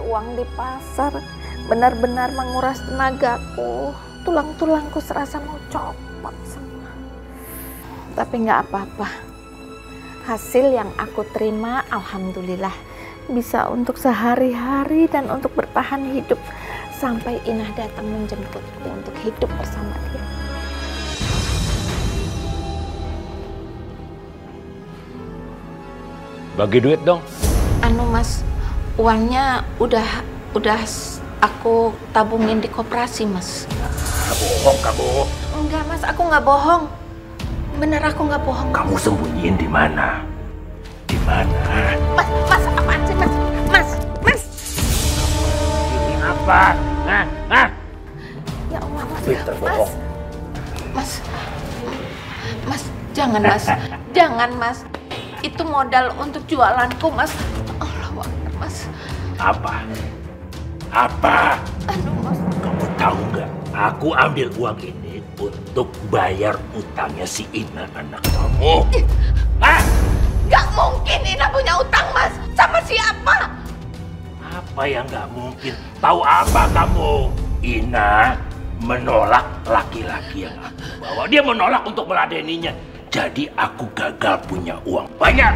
uang di pasar benar-benar menguras tenagaku. Tulang-tulangku serasa mau copot semua. Tapi nggak apa-apa. Hasil yang aku terima, alhamdulillah, bisa untuk sehari-hari dan untuk bertahan hidup sampai Inah datang menjemputku untuk hidup bersama dia. Bagi duit dong. Anu Mas, uangnya udah aku tabungin di koperasi Mas. Bohong kamu. Enggak Mas, aku nggak bohong. Bener aku nggak bohong. Kamu sembunyiin di mana? Di mana? Mas, apaan sih Mas? Mas. Ini apa? Hah? Ya Allah Mas. Pinter bohong. Mas, jangan Mas. Jangan Mas. Itu modal untuk jualanku Mas. Allah Akbar Mas. Apa? Aduh Mas. Kamu tahu nggak? Aku ambil uang ini untuk bayar utangnya si Ina anak kamu. Hah? Gak mungkin Ina punya utang Mas. Sama siapa? Apa yang nggak mungkin? Tahu apa kamu? Ina menolak laki-laki yang aku bawa. Dia menolak untuk meladeninya. Jadi aku gagal punya uang banyak.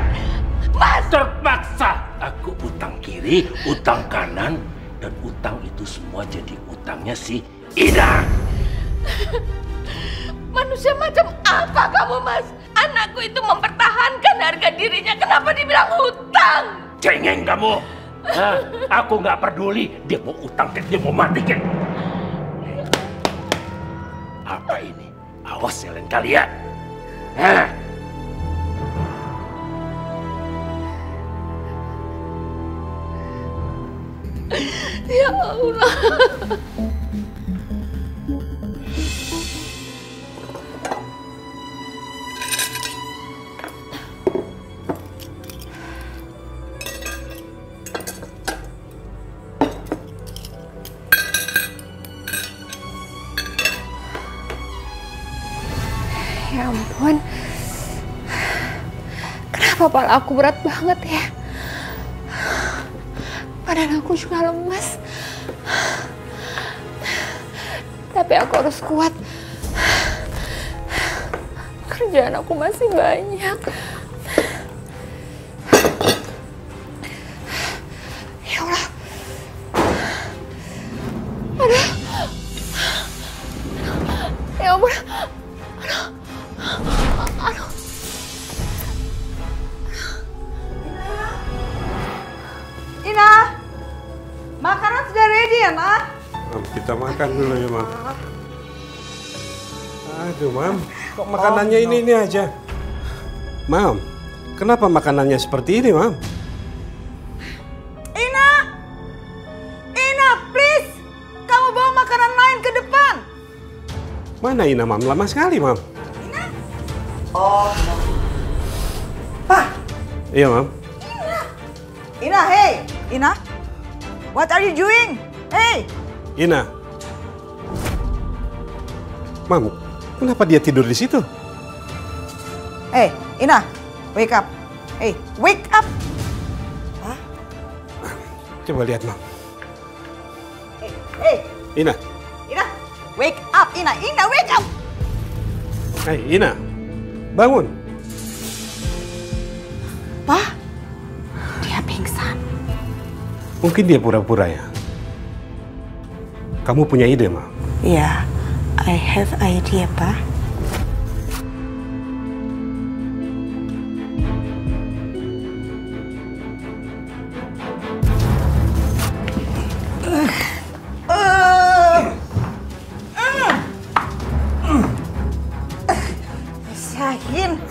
Mas! Terpaksa aku utang kiri, utang kanan, dan utang itu semua jadi utangnya si Ina. Manusia macam apa kamu Mas? Anakku itu mempertahankan harga dirinya. Kenapa dibilang hutang? Cengeng kamu. Hah? Aku nggak peduli. Dia mau utang kan, dia mau mati kan. Apa ini? Awas ya lain kali ya. Hah? Ya Allah. Ya ampun, kenapa kepala aku berat banget ya? Badan aku juga lemas. Tapi aku harus kuat. Kerjaan aku masih banyak. Ya Allah. Aduh. Ya ampun. Aduh. Ina, makanan sudah ready ya, Nak? Kita makan dulu ya, Mam. Aduh, Mam. Kok makanannya ini aja? Mam, kenapa makanannya seperti ini, Mam? Ina! Ina, please! Kamu bawa makanan lain ke depan. Mana Ina, Mam? Lama sekali, Mam. Ina? Oh, Pak! Iya, Mam. Ina, hey! Ina? What are you doing? Hey! Ina. Mam, kenapa dia tidur di situ? Hey, Ina, wake up. Hey, wake up! Hah? Coba lihat, Mam. Hey! Ina. Ina, wake up! Ina, wake up! Hai, Ina. Bangun. Pak, dia pingsan. Mungkin dia pura-pura ya. Kamu punya ide, Mam? Yeah, I have idea, Pak. Sahin.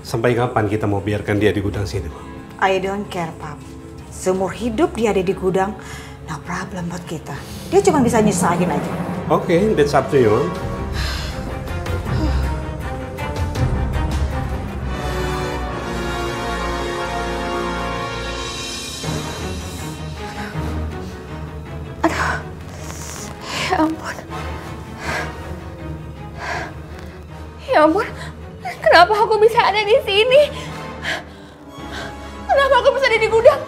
Sampai kapan kita mau biarkan dia di gudang sini, Mam? I don't care, Pap. Seumur hidup dia ada di gudang, no problem buat kita. Dia cuma bisa nyusahin aja. Oke, that's up to you, Mam. Aduh, ya ampun. Ya ampun, kenapa aku bisa ada di sini? Kenapa aku bisa ada di gudang?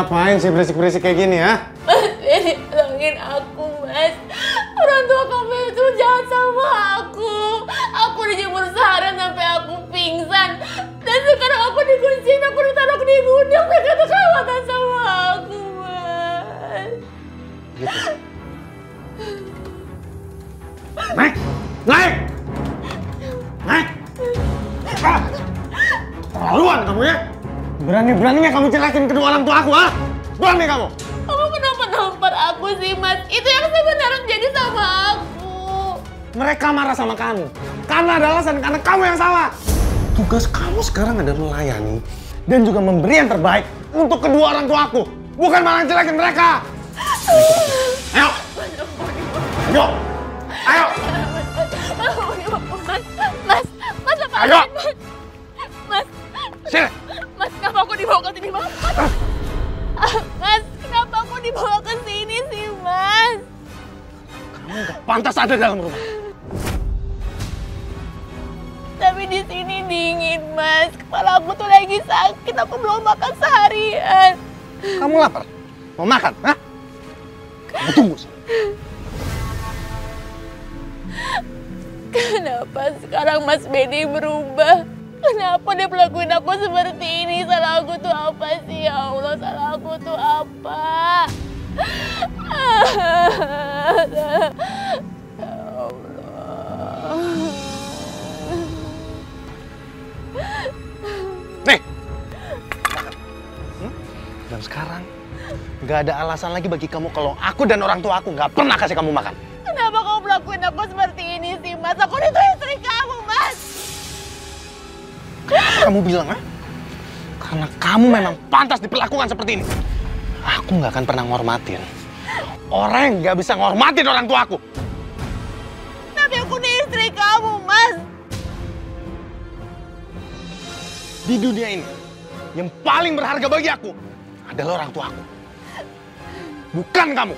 ngapain sih berisik-berisik kayak gini ya? Mas Benny tolongin aku, Mas. Orang tua kamu itu jahat sama aku. Aku dijemur seharian sampai aku pingsan. Dan sekarang aku dikunciin, aku ditaruh di gudang. Mereka tuh kelewatan sama aku, Mas. Gitu. Naik! Naik! Naik! Ah! Terlaluan kamu ya! Berani-beraninya kamu jelekin kedua orang tua aku, ha? Berani kamu! Kamu kenapa nampar aku sih, Mas? Itu yang sebenarnya jadi sama aku. Mereka marah sama kamu. Karena ada alasan, karena kamu yang salah. Tugas kamu sekarang adalah melayani dan juga memberi yang terbaik untuk kedua orang tua aku. Bukan malah jelekin mereka. Ayo! Ayo! Ayo! Mas, lepasin, Ayo! Mas. Sini! Mas, kenapa aku dibawa ke sini, Mas? Mas, kenapa aku dibawa ke sini sih, Mas? Kamu gak pantas ada dalam rumah. Tapi di sini dingin, Mas. Kepala aku tuh lagi sakit. Aku belum makan seharian. Kamu lapar? Mau makan? Hah? Kamu tunggu. Kenapa sekarang Mas Benny berubah? Kenapa dia pelakuin aku seperti ini? Salah aku tuh apa sih, ya Allah? Salah aku tuh apa? Ya Allah. Nih! Dan sekarang, nggak ada alasan lagi bagi kamu kalau aku dan orang tua aku nggak pernah kasih kamu makan. Kenapa kamu pelakuin aku seperti ini sih, Mas? Aku itu istri kamu, Mas. Kamu bilang, ha? Karena kamu memang pantas diperlakukan seperti ini. Aku nggak akan pernah ngormatin orang yang nggak bisa ngormatin orang tua aku. Tapi aku ini istri kamu, Mas. Di dunia ini, yang paling berharga bagi aku adalah orang tua aku. Bukan kamu.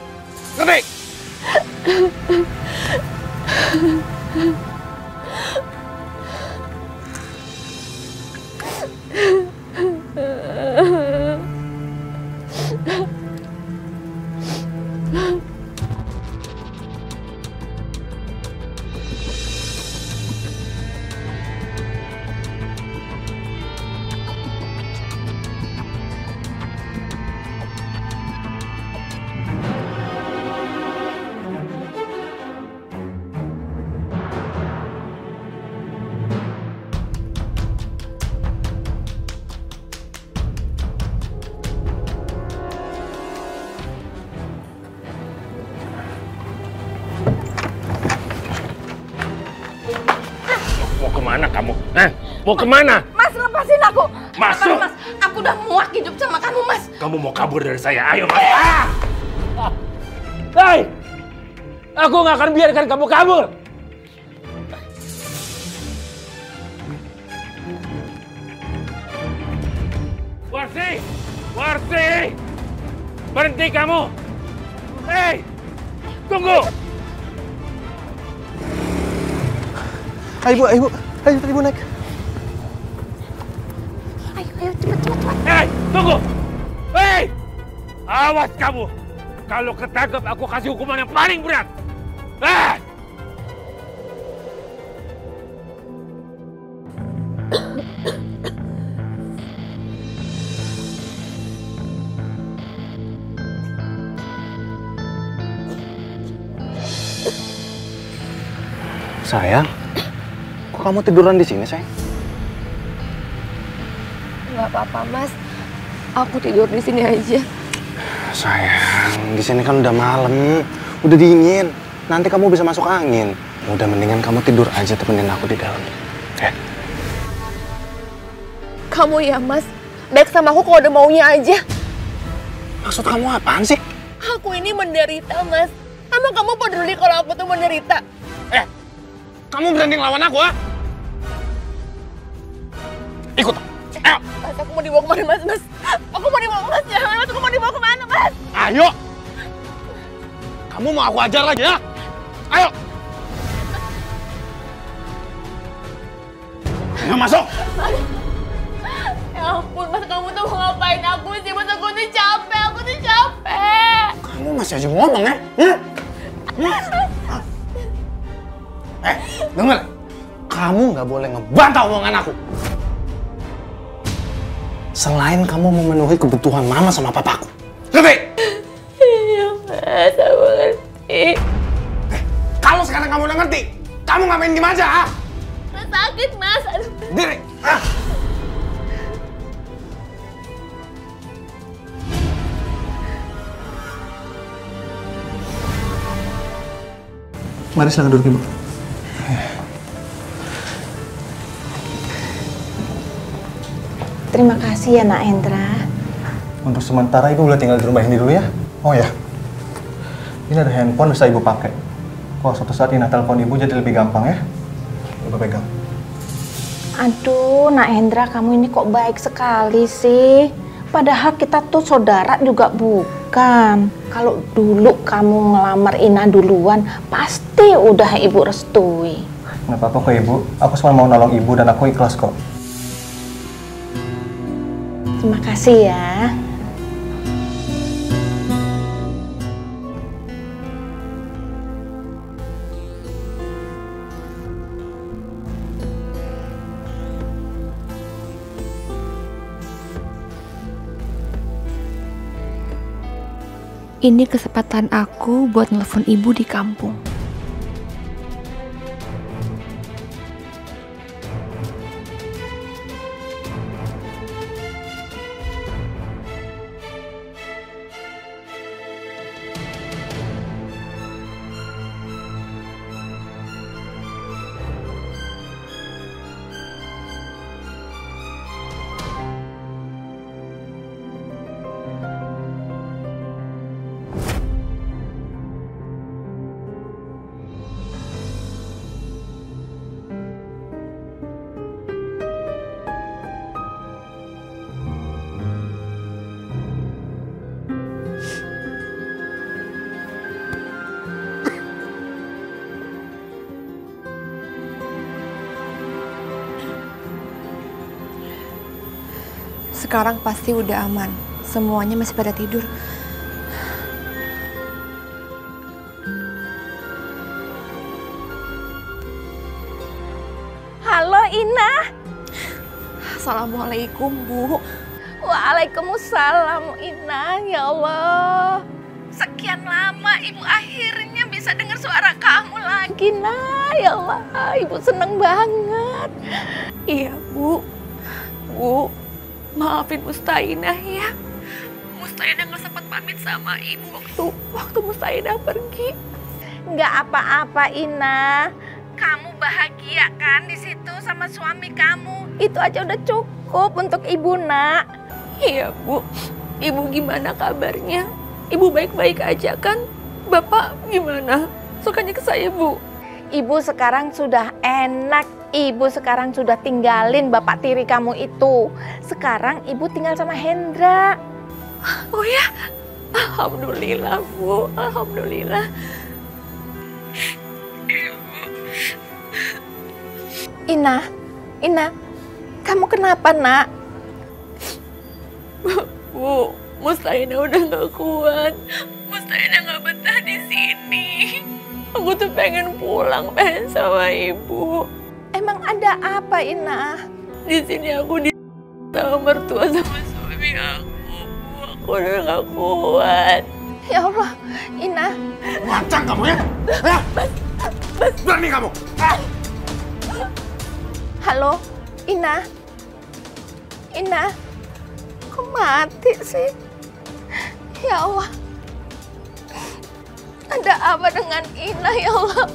Ngerti? Kemana kamu? Mau kemana? Mas, lepasin aku. Masuk. Mas, aku udah muak hidup sama kamu, Mas. Kamu mau kabur dari saya? Ayo, Mas. Hei! Aku nggak akan biarkan kamu kabur. Warsi! Warsi! Berhenti kamu! Hei! Tunggu! Ayo, ibu. Ayo, ibu naik. Ayo, cepet. Hei! Tunggu! Hei! Awas kamu! Kalau ketangkep aku kasih hukuman yang paling berat! Hei! Sayang, kok kamu tiduran di sini, sayang? Nggak apa-apa, Mas. Aku tidur di sini aja. Sayang, di sini kan udah malam, udah dingin. Nanti kamu bisa masuk angin. Udah mendingan kamu tidur aja temenin aku di dalam. Ya. Kamu ya, Mas. Baik sama aku kalau udah maunya aja. Maksud kamu apaan sih? Aku ini menderita, Mas. Emang kamu peduli kalau aku tuh menderita? Kamu berani ngelawan aku, ha? Ikut. Ayo. Mas, aku mau dibawa kemana, Mas? Aku mau dibawa kemana? Jangan, Mas. Aku mau dibawa kemana, Mas? Ayo. Kamu mau aku ajar lagi, ya? Ayo. Ayo masuk. Ya ampun, Mas, kamu tuh mau ngapain aku sih? Mas, aku tuh capek. Kamu masih aja ngomong ya? Dengar. Kamu nggak boleh ngebantah omongan aku. Selain kamu memenuhi kebutuhan mama sama papaku. Ngerti? Iya, Mas, aku ngerti. Kalau sekarang kamu udah ngerti, kamu ngapain diem aja, ah? Mas, sakit, Mas. Aduh. Diri, ah! Mari silakan duduk, Ibu. Terima kasih ya, Nak Hendra. Untuk sementara Ibu boleh tinggal di rumah ini dulu ya. Oh ya, ini ada handphone bisa Ibu pakai. Kalau suatu saat Ina telepon Ibu jadi lebih gampang ya. Ibu pegang. Aduh, Nak Hendra, kamu ini kok baik sekali sih. Padahal kita tuh saudara juga bukan. Kalau dulu kamu ngelamar Ina duluan, pasti udah Ibu restui. Nggak apa-apa kok Ibu. Aku cuma mau nolong Ibu dan aku ikhlas kok. Terima kasih ya. Ini kesempatan aku buat nelfon ibu di kampung. Sekarang pasti udah aman. Semuanya masih pada tidur. Halo, Ina. Assalamualaikum, Bu. Waalaikumsalam, Ina. Ya Allah. Sekian lama Ibu akhirnya bisa dengar suara kamu lagi, Nah. Ya Allah, Ibu seneng banget. Iya, Bu. Bu, maafin Mustainah ya. Mustainah nggak sempat pamit sama ibu waktu Mustainah pergi. Nggak apa-apa, Ina. Kamu bahagia kan di situ sama suami kamu? Itu aja udah cukup untuk Ibu, Nak. Iya, Bu. Ibu gimana kabarnya? Ibu baik-baik aja kan? Bapak gimana? Sukanya ke saya, Bu. Ibu sekarang sudah enak. Ibu sekarang sudah tinggalin bapak tiri kamu itu. Sekarang Ibu tinggal sama Hendra. Oh ya? Alhamdulillah, Bu. Alhamdulillah. Ina, kamu kenapa, Nak? Bu, Mustainah udah gak kuat. Mustainah gak betah di sini. Aku tuh pengen pulang, pengen sama Ibu. Emang ada apa, Ina? Di sini aku sama mertua sama suami aku. Aku udah gak kuat. Ya Allah, Ina. Lancang kamu ya? Ya? Berani kamu? Halo, Ina. Ina, kok mati sih? Ya Allah. Ada apa dengan Ina, ya Allah?